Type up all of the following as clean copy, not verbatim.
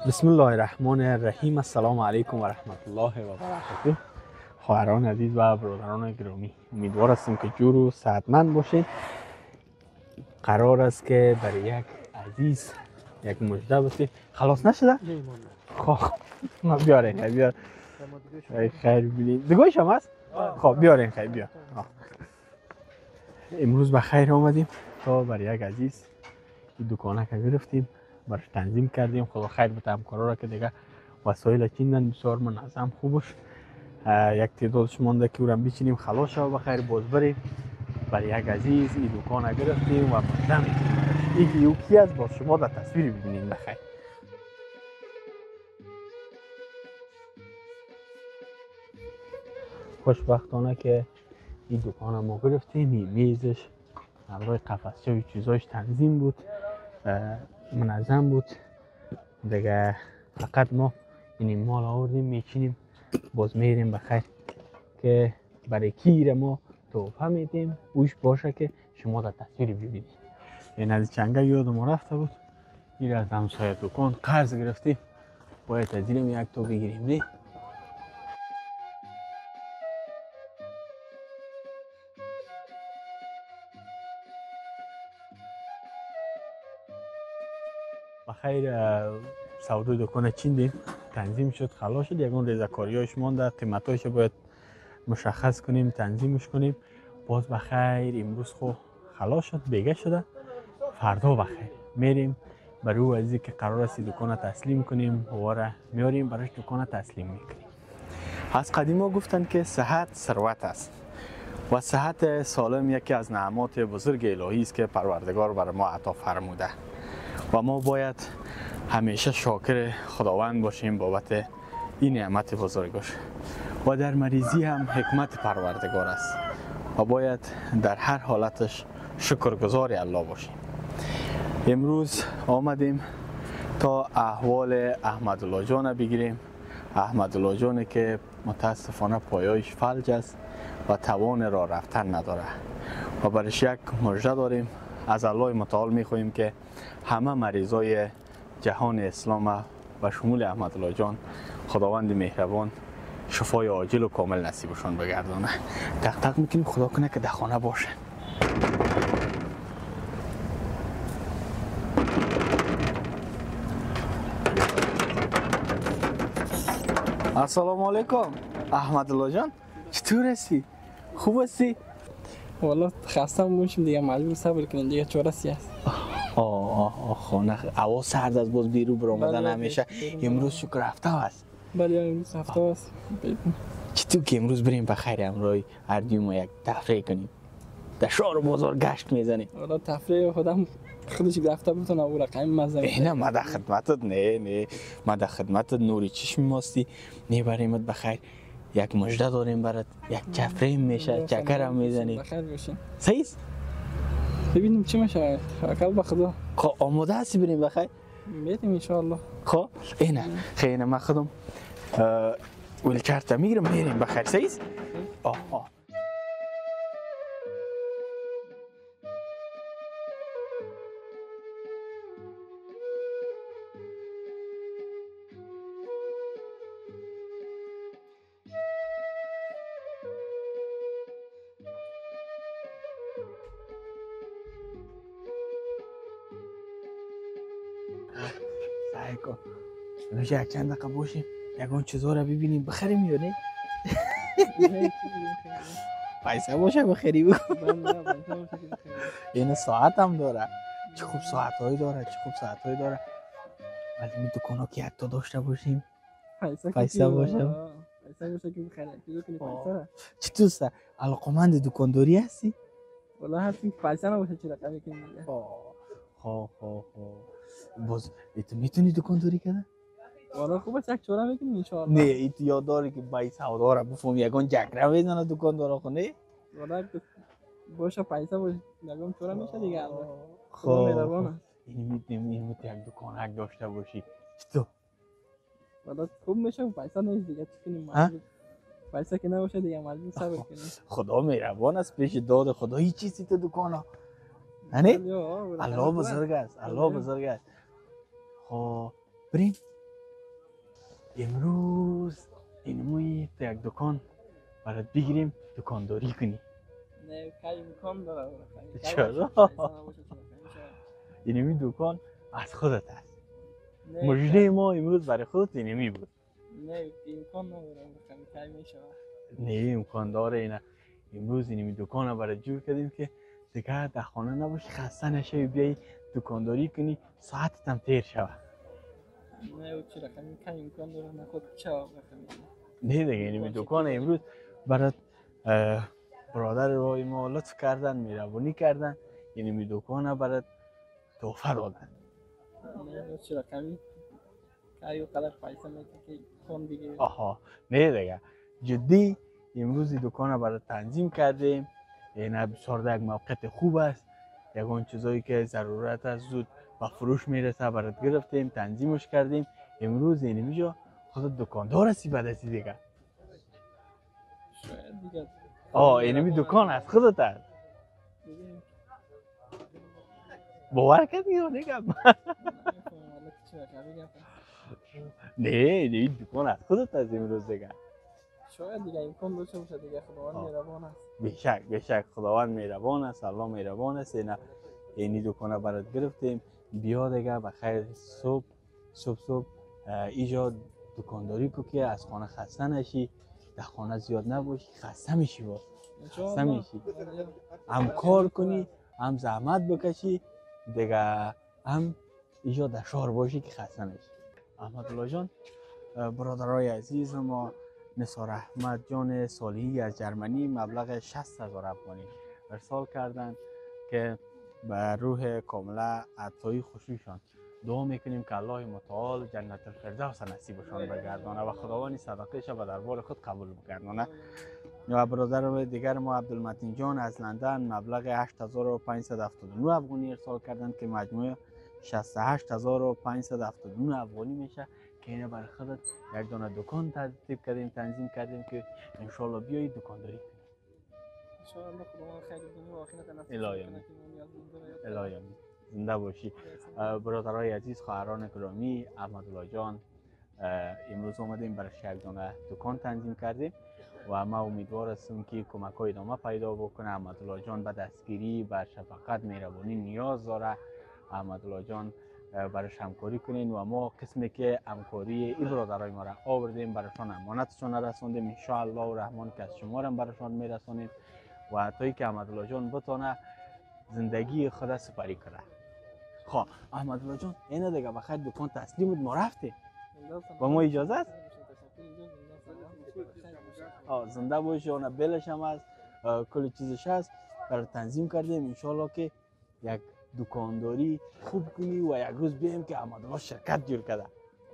بسم الله الرحمن الرحیم. السلام علیکم و رحمت الله و برکاته. خواهران عزیز و برادران گرامی، امیدوار هستیم که جور و صحتمند باشید. قرار است که برای یک عزیز یک مژده بسید. خلاص نشده؟ خب بیارین بیار. خیر ببینید. دیگه‌ش هم هست؟ خب بیارین خیر بیار. امروز به خیر آمدیم تا برای یک عزیز این دکانه که گرفتیم برش تنظیم کردیم. خدا خیر بده همکارا را که دیگه وسایل چیندن بسیار منظم خوبش. یک تعدادش مونده که اورم بچینیم خلاص شو بخیر باز بریم برای یک عزیز این دکانه گرفتیم و مقدم میکنیم. این کی است باز شما در تصویر ببینید بخیر. خوشبختانه که این دکانه ما گرفتیم. این میزش همراه قفسچه و چیزاش تنظیم بود، منظم بود دیگه. فقط ما این مال آوردیم میچینیم باز میریم بخیر که برای کی ما تحفه میدیم اوش باشه که شما در تصویر ببینید. این از چنگه یادم رفته بود، این از همسایه دکان قرض گرفتیم باید از اینم یک تا بگیریم. نه بخیر سودا دکان چیندیم تنظیم شد خلاص شد. یگان ریزکاریاش مونده، قیمتاش باید مشخص کنیم تنظیمش کنیم. باز بخیر امروز خو خلاص شد بیگه شده. فردا بخیر میریم برای او عزیزی که قرار است دکان تسلیم کنیم واره میاریم براش دکان تسلیم میکنیم. از قدیما گفتن که صحت ثروت است و صحت سالم یکی از نعمات بزرگ الهی است که پروردگار بر ما عطا فرموده و ما باید همیشه شاکر خداوند باشیم بابت این نعمت بزرگش. و در مریضی هم حکمت پروردگار است و باید در هر حالتش شکرگزار الله باشیم. امروز آمدیم تا احوال احمدالله جان بگیریم. احمدالله جان که متاسفانه پایایش فلج است و توان راه رفتن نداره و برش یک مژده داریم. از الله متعال میخواهیم که همه مریضای جهان اسلام و شمول احمدالله جان خداوند مهربان شفای عاجل و کامل نصیبشان بگردانه. تق تق میکنیم خدا کنه که در خانه باشه. السلام علیکم احمدالله جان، چطور هستی؟ خوب هستی؟ والا خستم باشیم دیگه مجبور صبر کنیم دیگه چاره سی است. خانه هوا سرد از باز بیرو برآمدن همیشه. امروز شکر هفته است. بله امروز هفته است. چطور که امروز بریم بخیر امروز اردیم و یک تفریح کنیم در شهر و بازار گشت میزنیم. والا تفریح خودم خودش گرفته بتونه او رقم مزه نه ما در خدمتت. نه ما در خدمتت نوری چشم ماستی. میبریمت بخیر یک مژده داریم برات یک تفریح میشه چکر هم میزنیم. بخیر باشین. صحیح است؟ ببینیم چی میشه. توکل به خدا. خب آماده هستی بریم بخیر؟ میتیم ان شاء الله. خب اینه خیلی ما خودم ویلچرت میگیرم میریم بخیر. صحیح است؟ سعی کن نمیشه یک چند دقیقه باشیم یکان چیزها رو ببینیم بخریم یا نه؟ پیسه باشه بخری بکن. این ساعت هم داره. چه خوب ساعت هایی داره، چه خوب ساعت هایی داره. ولی می دکان ها که یک تا داشته باشیم پیسه باشه. پیسه باشه که بخره چیزو کنی پیسه. چطور است؟ علاقمند دکانداری هستی؟ والا هستیم پیسه نباشه چی رقمی کنیم دیگه. خب باز تو میتونی دکانداری کنه؟ والا خوبه یک چوره بکنیم ان شاء الله. نه ایت یاد داری که بای سودا را بفهم یگان جکره بزنه دکاندارا خونه؟ والا باشه پیسه باشه یگان چوره میشه دیگه. خب مهربانه. این میتونیم یک دکانک داشته باشی. چطور؟ والا خوب میشه پیسه نیست دیگه چی کنیم. پیسه که نباشه دیگه مجبور صبر کنیم. خدا مهربان است پیش داد خدا هیچ چیزی تو دکانا نه؟ الله بزرگ است. الله بزرگ است. خب بریم امروز اینموی تو یک دکان برات بگیریم دکانداری کنی. نه کاری امکان داره. چرا؟ اینمی دکان از خودت است. مجده ما امروز برای خودت اینمی بود. نه امکان نداره کاری میشه. نه امکان داره. اینا امروز اینمی دکان برای جور کردیم که دیگه در خانه نباشی، خسته نشی، بیای دکانداری کنی، ساعتت هم تیر شود. نه چرا کاری امکان داره نه خود چه بخوام. نه دیگه اینمی دکان امروز برات برادر روی ما لطف کردن، مهربانی کردن، اینمی دکان برات تحفه دادن. نه چرا کاری و قدر پیسه میده که کن دیگه. آها نه دیگه جدی امروز این دکان برای تنظیم کردیم. این بسیار یک موقعیت خوب است. یگان چیزایی که ضرورت است زود به فروش میرسه برات گرفتیم، تنظیمش کردیم. امروز اینجا خود دکاندار هستی بعد از دیگه. شاید دیگه. اینمی دکان از خودت است. باور کردی یا نگم؟ نه این دکان از خودت است امروز دیگه. شاید دیگه امکان داشته باشه دیگه. خداوند مهربان است. بیشک خداوند مهربان است، الله مهربان است. اینی دکان برات گرفتیم. بیا دیگه بخیر صبح اینجا دکانداری کو که از خانه خسته نشی، در خانه زیاد نباشی، خسته میشی باز. خسته میشی. هم کار کنی، هم زحمت بکشی دیگه، هم اینجا در شهر باشی که خسته نشی. احمدالله جان، برادرای عزیز ما، نثار احمد جان صالحی از جرمنی مبلغ 60,000 افغانی ارسال کردند که به روح کامله عطایی خوشیشان دعا میکنیم که الله متعال جنت الفردوس نصیبشان بگردانه و خداوند صدقهش به دربار خود قبول بگردانه. و برادر دیگر ما عبدالمتین جان از لندن مبلغ 8579 افغانی ارسال کردند که مجموع 68579 افغانی میشه که اینه برای خودت یک دانه دکان ترتیب کردیم، تنظیم کردیم که انشالله بیایی دکانداری کنی. انشالله خداوند خیر دنیا و آخرت نصیب کنه. الهی آمین. زنده باشی. برادرای عزیز، خواهران گرامی، احمدالله جان امروز اومدیم برای یک دانه دکان تنظیم کردیم و ما امیدوار هستم که کمک‌های ادامه پیدا بکنه. احمدالله جان به دستگیری، به شفقت، مهربانی نیاز داره. احمدالله جان برایش همکاری کنین و ما قسمی که همکاری این برادرای ما را آوردیم برایشان امانتشان رساندیم. ان شاء الله الرحمن که از شما را برایشان میرسانیم و تا اینکه احمدالله جان بتونه زندگی خود سپری کنه. خب احمدالله جان اینا دیگه بخیر دکان تسلیم ما رفتیم. با ما اجازه است؟ زنده باشی. اون بلش هم هست، کل چیزش هست، برای تنظیم کردیم. انشالله که یک دکانداری خوب کنی و یک روز بیایم که احمدالله شرکت جور کرده،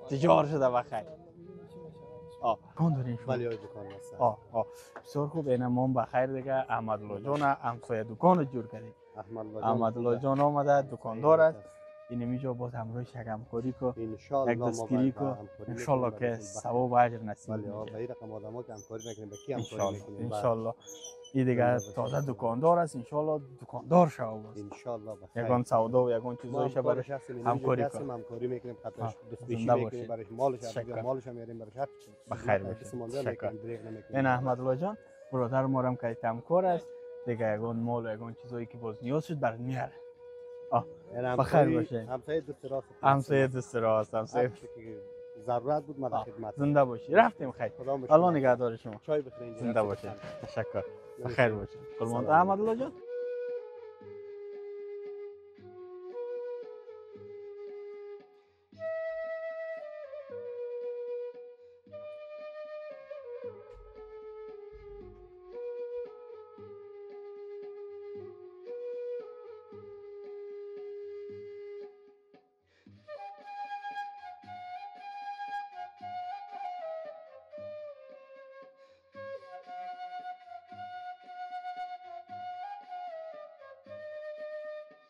تجار شده بخیر. دکان دارین شما؟ بله دکان هست. بسیار خوب. اینا ما بخیر دیگه. احمدالله جان همسایه دکان جور کردیم. احمدالله جان آمده دکاندار است. این میجا باز همراهش یک همکاری کو، یک دستگیری کو، انشالله که ثواب و اجر نصیب میشه. به این رقم آدما که همکاری میکنیم به کی همکاری میکنیم؟ انشالله این دیگه تازه دکاندار است، انشالله دکاندار شو باز. انشالله بخیر. یگان سودا و یگان چیزایش برای همکاری کنیم. همکاری میکنیم، خاطرش دستپیشی میکنیم، برای مالش میاریم، برای هر چیز. بخیر باشه. این احمدالله جان برادر ما هم که همکار است دیگه، یگان مال و یگان چیزایی که باز نیاز شد برای میاره. بخیر باشه. همسایه دست راست. همسایه ضرورت بود ما در خدمت. زنده باشی. رفتیم خیر. الله نگهدار شما. چای بخورید. زنده باشی. تشکر. بخیر باشه. قربان احمدالله جان.